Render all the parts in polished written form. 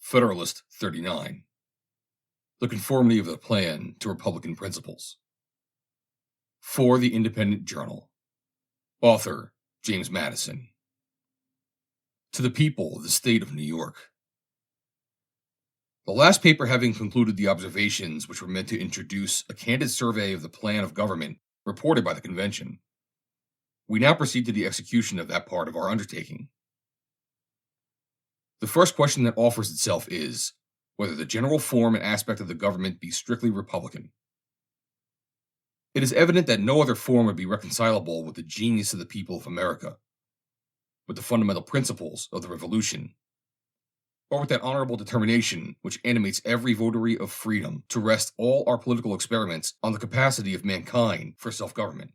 Federalist 39. The conformity of the plan to Republican principles. For the Independent Journal. Author, James Madison. To the people of the state of New York. The last paper having concluded the observations which were meant to introduce a candid survey of the plan of government reported by the convention, we now proceed to the execution of that part of our undertaking. The first question that offers itself is whether the general form and aspect of the government be strictly Republican. It is evident that no other form would be reconcilable with the genius of the people of America, with the fundamental principles of the Revolution, or with that honorable determination which animates every votary of freedom to rest all our political experiments on the capacity of mankind for self-government.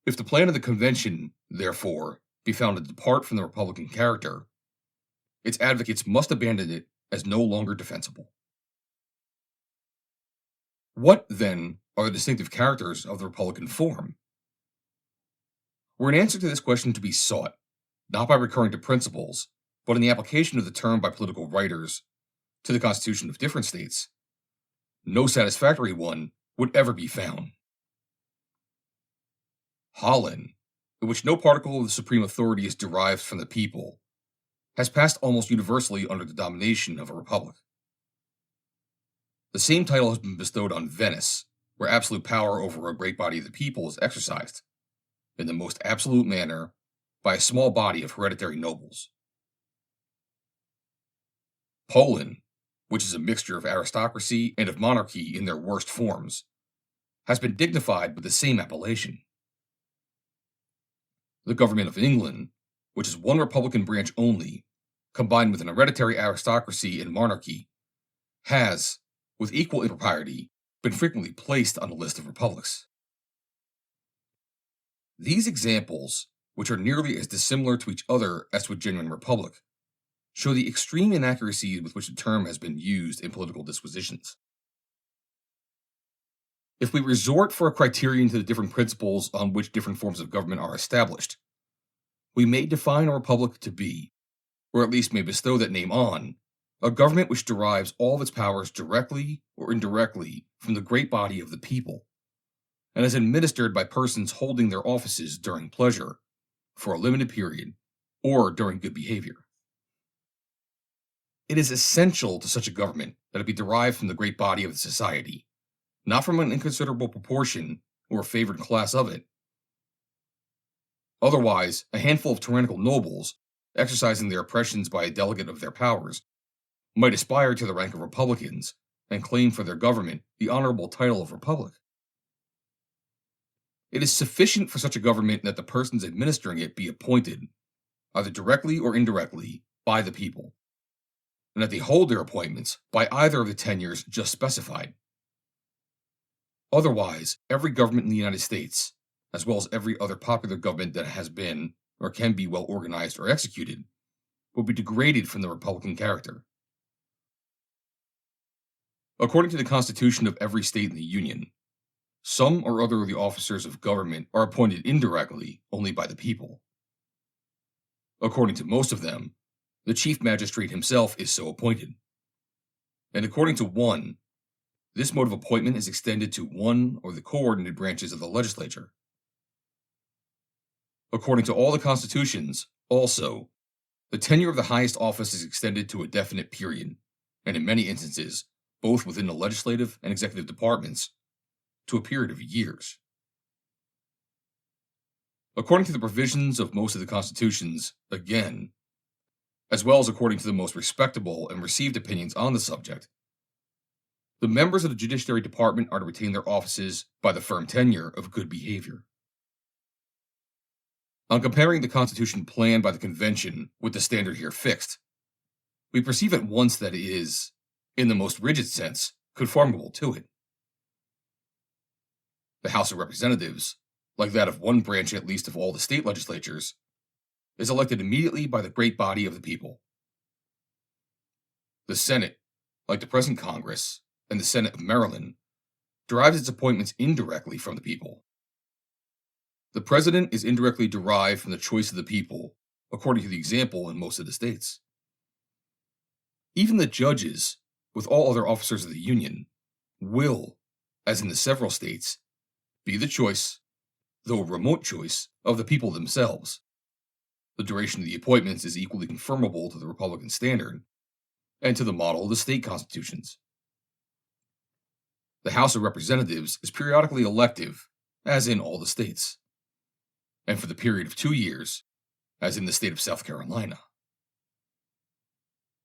If the plan of the convention, therefore, be found to depart from the Republican character, its advocates must abandon it as no longer defensible. What, then, are the distinctive characters of the Republican form? Were an answer to this question to be sought, not by recurring to principles, but in the application of the term by political writers to the Constitution of different states, no satisfactory one would ever be found. Holland, in which no particle of the supreme authority is derived from the people, has passed almost universally under the domination of a republic. The same title has been bestowed on Venice, where absolute power over a great body of the people is exercised, in the most absolute manner, by a small body of hereditary nobles. Poland, which is a mixture of aristocracy and of monarchy in their worst forms, has been dignified with the same appellation. The government of England, which is one republican branch only, combined with an hereditary aristocracy and monarchy, has, with equal impropriety, been frequently placed on the list of republics. These examples, which are nearly as dissimilar to each other as to a genuine republic, show the extreme inaccuracy with which the term has been used in political disquisitions. If we resort for a criterion to the different principles on which different forms of government are established, we may define a republic to be, or at least may bestow that name on, a government which derives all of its powers directly or indirectly from the great body of the people, and is administered by persons holding their offices during pleasure, for a limited period, or during good behavior. It is essential to such a government that it be derived from the great body of the society, not from an inconsiderable proportion or a favored class of it. Otherwise, a handful of tyrannical nobles, exercising their oppressions by a delegate of their powers, might aspire to the rank of republicans and claim for their government the honorable title of republic. It is sufficient for such a government that the persons administering it be appointed, either directly or indirectly, by the people, and that they hold their appointments by either of the tenures just specified. Otherwise, every government in the United States, as well as every other popular government that has been, or can be well organized or executed, will be degraded from the republican character. According to the Constitution of every state in the Union, some or other of the officers of government are appointed indirectly only by the people. According to most of them, the chief magistrate himself is so appointed. And according to one, this mode of appointment is extended to one or the coordinated branches of the legislature. According to all the constitutions, also, the tenure of the highest office is extended to a definite period, and in many instances, both within the legislative and executive departments, to a period of years. According to the provisions of most of the constitutions, again, as well as according to the most respectable and received opinions on the subject, the members of the judiciary department are to retain their offices by the firm tenure of good behavior. On comparing the Constitution planned by the convention with the standard here fixed, we perceive at once that it is, in the most rigid sense, conformable to it. The House of Representatives, like that of one branch at least of all the state legislatures, is elected immediately by the great body of the people. The Senate, like the present Congress and the Senate of Maryland, derives its appointments indirectly from the people. The president is indirectly derived from the choice of the people, according to the example in most of the states. Even the judges, with all other officers of the Union, will, as in the several states, be the choice, though a remote choice, of the people themselves. The duration of the appointments is equally conformable to the Republican standard and to the model of the state constitutions. The House of Representatives is periodically elective, as in all the states, and for the period of 2 years, as in the state of South Carolina.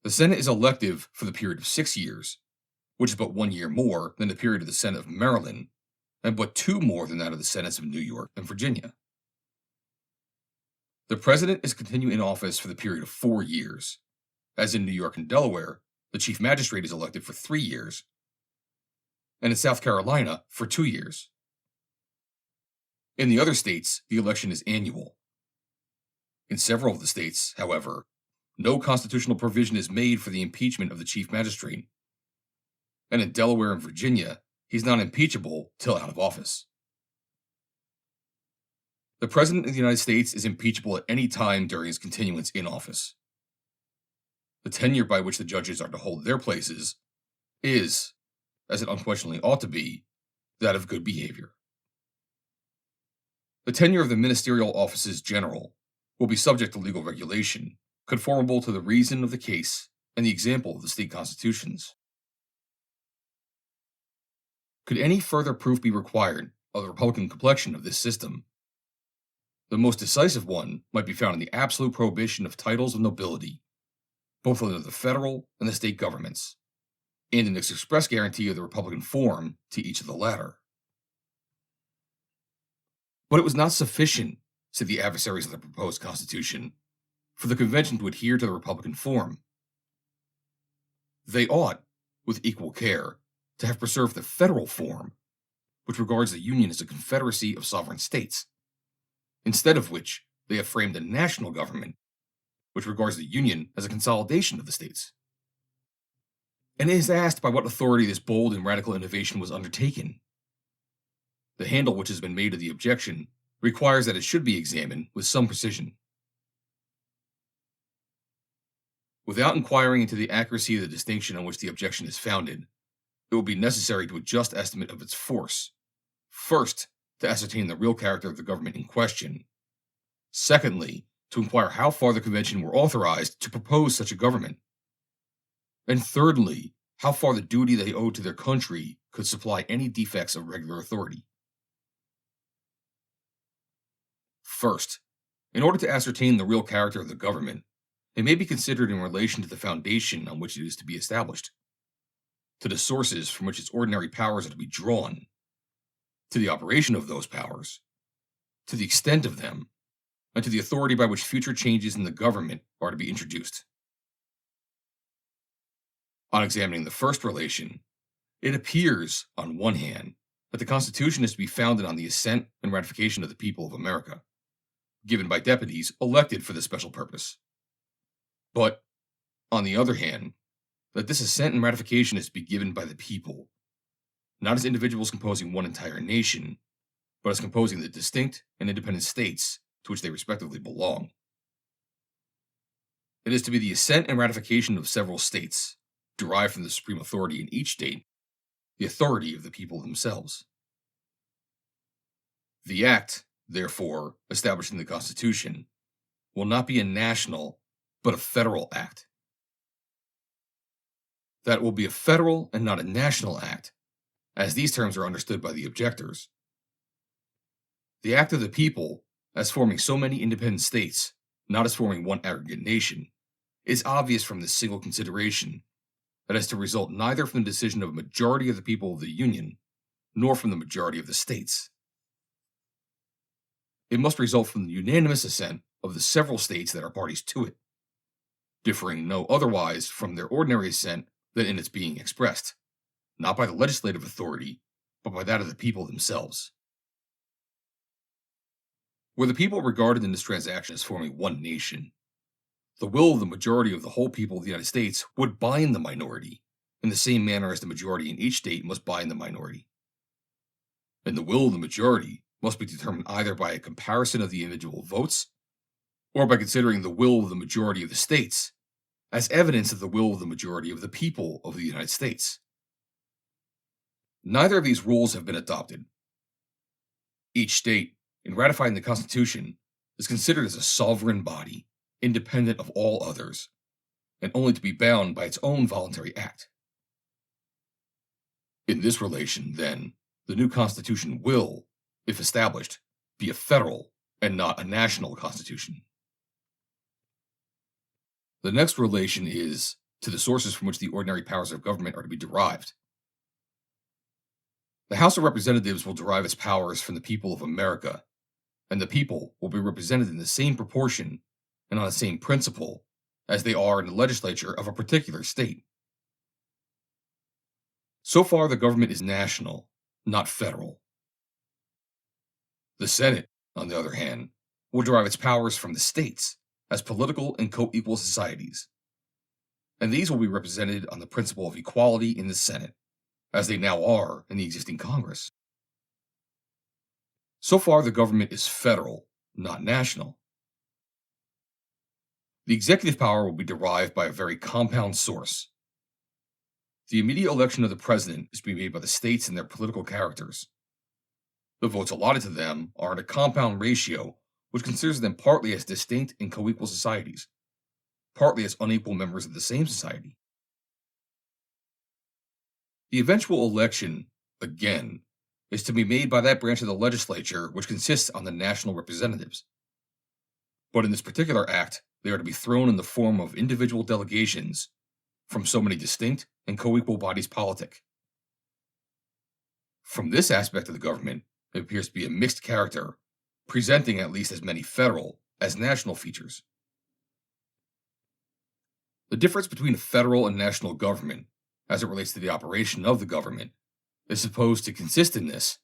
The Senate is elective for the period of 6 years, which is but 1 year more than the period of the Senate of Maryland, and but 2 more than that of the Senates of New York and Virginia. The President is continuing in office for the period of 4 years. As in New York and Delaware, the Chief Magistrate is elected for 3 years, and in South Carolina for 2 years. In the other states, the election is annual. In several of the states, however, no constitutional provision is made for the impeachment of the Chief Magistrate, and in Delaware and Virginia, he's not impeachable till out of office. The President of the United States is impeachable at any time during his continuance in office. The tenure by which the judges are to hold their places is, as it unquestionably ought to be, that of good behavior. The tenure of the ministerial offices general will be subject to legal regulation, conformable to the reason of the case and the example of the state constitutions. Could any further proof be required of the Republican complexion of this system? The most decisive one might be found in the absolute prohibition of titles of nobility, both under the federal and the state governments, and in its express guarantee of the Republican form to each of the latter. But it was not sufficient, said the adversaries of the proposed Constitution, for the Convention to adhere to the Republican form. They ought, with equal care, to have preserved the federal form, which regards the Union as a confederacy of sovereign states, instead of which they have framed a national government, which regards the Union as a consolidation of the states. And it is asked by what authority this bold and radical innovation was undertaken. The handle which has been made of the objection requires that it should be examined with some precision. Without inquiring into the accuracy of the distinction on which the objection is founded, it will be necessary to a just estimate of its force. First, to ascertain the real character of the government in question. Secondly, to inquire how far the Convention were authorized to propose such a government. And thirdly, how far the duty they owed to their country could supply any defects of regular authority. First, in order to ascertain the real character of the government, it may be considered in relation to the foundation on which it is to be established, to the sources from which its ordinary powers are to be drawn, to the operation of those powers, to the extent of them, and to the authority by which future changes in the government are to be introduced. On examining the first relation, it appears, on one hand, that the Constitution is to be founded on the assent and ratification of the people of America, given by deputies elected for this special purpose. But, on the other hand, that this assent and ratification is to be given by the people, not as individuals composing one entire nation, but as composing the distinct and independent states to which they respectively belong. It is to be the assent and ratification of several states, derived from the supreme authority in each state, the authority of the people themselves. The act, therefore, establishing the Constitution, will not be a national, but a federal act. That it will be a federal and not a national act, as these terms are understood by the objectors. The act of the people, as forming so many independent states, not as forming one aggregate nation, is obvious from this single consideration, that is to result neither from the decision of a majority of the people of the Union, nor from the majority of the states. It must result from the unanimous assent of the several states that are parties to it, differing no otherwise from their ordinary assent than in its being expressed, not by the legislative authority, but by that of the people themselves. Were the people regarded in this transaction as forming one nation, the will of the majority of the whole people of the United States would bind the minority, in the same manner as the majority in each state must bind the minority. And the will of the majority must be determined either by a comparison of the individual votes, or by considering the will of the majority of the states, as evidence of the will of the majority of the people of the United States. Neither of these rules have been adopted. Each state, in ratifying the Constitution, is considered as a sovereign body, independent of all others, and only to be bound by its own voluntary act. In this relation, then, the new Constitution will, if established, be a federal and not a national constitution. The next relation is to the sources from which the ordinary powers of government are to be derived. The House of Representatives will derive its powers from the people of America, and the people will be represented in the same proportion and on the same principle as they are in the legislature of a particular state. So far, the government is national, not federal. The Senate, on the other hand, will derive its powers from the states as political and co-equal societies, and these will be represented on the principle of equality in the Senate, as they now are in the existing Congress. So far, the government is federal, not national. The executive power will be derived by a very compound source. The immediate election of the president is to be made by the states and their political characters. The votes allotted to them are in a compound ratio which considers them partly as distinct and co-equal societies, partly as unequal members of the same society. The eventual election, again, is to be made by that branch of the legislature which consists on the national representatives. But in this particular act, they are to be thrown in the form of individual delegations from so many distinct and co-equal bodies politic. From this aspect of the government, it appears to be a mixed character, presenting at least as many federal as national features. The difference between a federal and national government, as it relates to the operation of the government, is supposed to consist in this,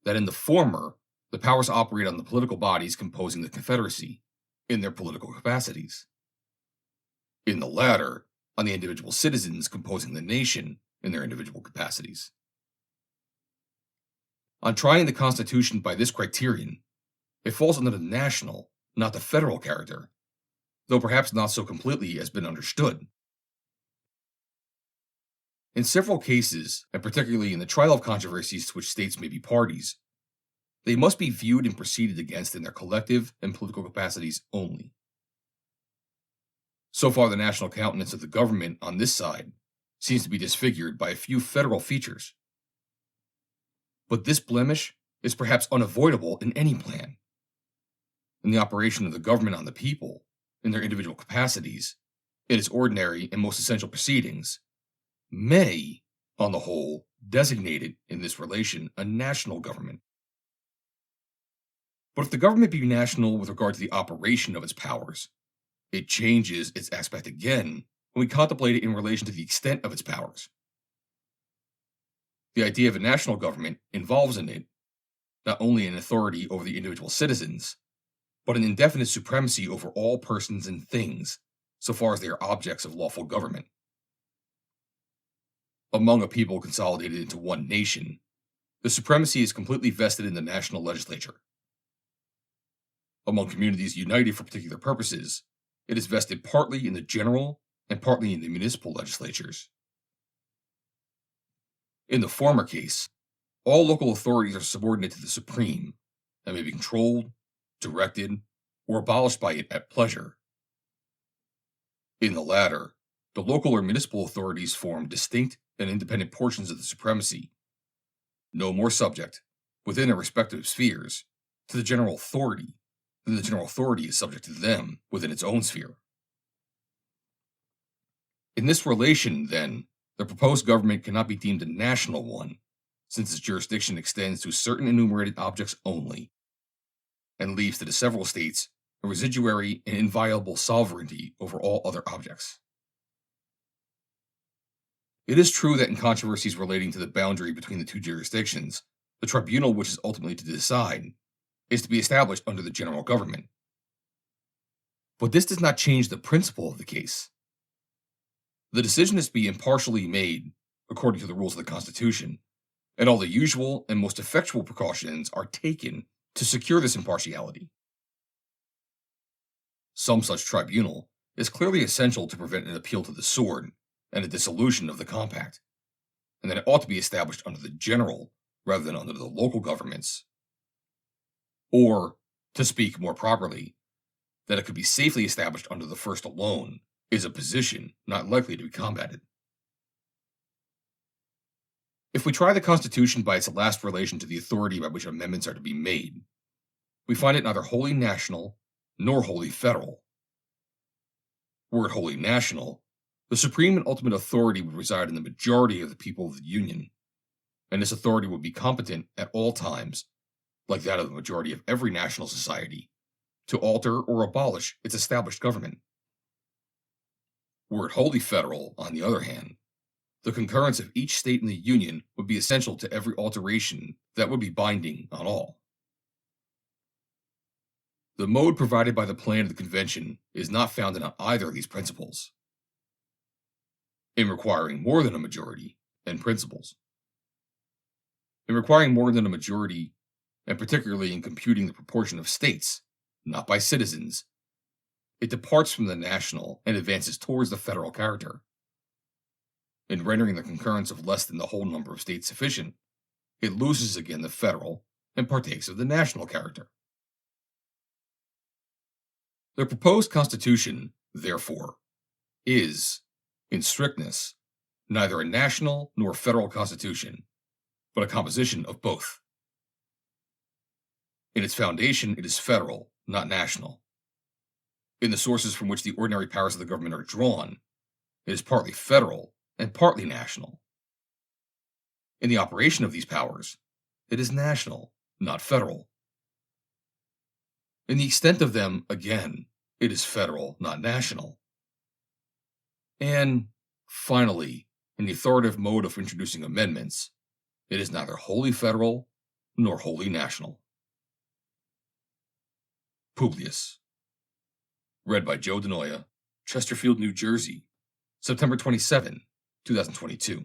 that in the former, the powers operate on the political bodies composing the Confederacy, in their political capacities. In the latter, on the individual citizens composing the nation, in their individual capacities. On trying the Constitution by this criterion, it falls under the national, not the federal character, though perhaps not so completely as been understood. In several cases, and particularly in the trial of controversies to which states may be parties, they must be viewed and proceeded against in their collective and political capacities only. So far, the national countenance of the government on this side seems to be disfigured by a few federal features. But this blemish is perhaps unavoidable in any plan. In the operation of the government on the people, in their individual capacities, in its ordinary and most essential proceedings, may, on the whole, designate it in this relation a national government. But if the government be national with regard to the operation of its powers, it changes its aspect again when we contemplate it in relation to the extent of its powers. The idea of a national government involves in it not only an authority over the individual citizens, but an indefinite supremacy over all persons and things, so far as they are objects of lawful government. Among a people consolidated into one nation, the supremacy is completely vested in the national legislature. Among communities united for particular purposes, it is vested partly in the general and partly in the municipal legislatures. In the former case, all local authorities are subordinate to the supreme and may be controlled, directed, or abolished by it at pleasure. In the latter, the local or municipal authorities form distinct and independent portions of the supremacy, no more subject, within their respective spheres, to the general authority than the general authority is subject to them within its own sphere. In this relation, then, the proposed government cannot be deemed a national one, since its jurisdiction extends to certain enumerated objects only, and leaves to the several states a residuary and inviolable sovereignty over all other objects. It is true that in controversies relating to the boundary between the two jurisdictions, the tribunal which is ultimately to decide is to be established under the general government. But this does not change the principle of the case. The decision is to be impartially made, according to the rules of the Constitution, and all the usual and most effectual precautions are taken to secure this impartiality. Some such tribunal is clearly essential to prevent an appeal to the sword and a dissolution of the compact, and that it ought to be established under the general rather than under the local governments. Or, to speak more properly, that it could be safely established under the first alone is a position not likely to be combated. If we try the Constitution by its last relation to the authority by which amendments are to be made, we find it neither wholly national nor wholly federal. Were it wholly national, the supreme and ultimate authority would reside in the majority of the people of the Union, and this authority would be competent at all times, like that of the majority of every national society, to alter or abolish its established government. Were it wholly federal, on the other hand, the concurrence of each state in the Union would be essential to every alteration that would be binding on all. The mode provided by the plan of the Convention is not founded on either of these principles, in requiring more than a majority and principles. In requiring more than a majority, and particularly in computing the proportion of states, not by citizens, it departs from the national and advances towards the federal character. In rendering the concurrence of less than the whole number of states sufficient, it loses again the federal and partakes of the national character. The proposed Constitution, therefore, is, in strictness, neither a national nor federal constitution, but a composition of both. In its foundation, it is federal, not national. In the sources from which the ordinary powers of the government are drawn, it is partly federal and partly national. In the operation of these powers, it is national, not federal. In the extent of them, again, it is federal, not national. And, finally, in the authoritative mode of introducing amendments, it is neither wholly federal nor wholly national. Publius. Read by Joe DeNoia, Chesterfield, New Jersey, September 27, 2022.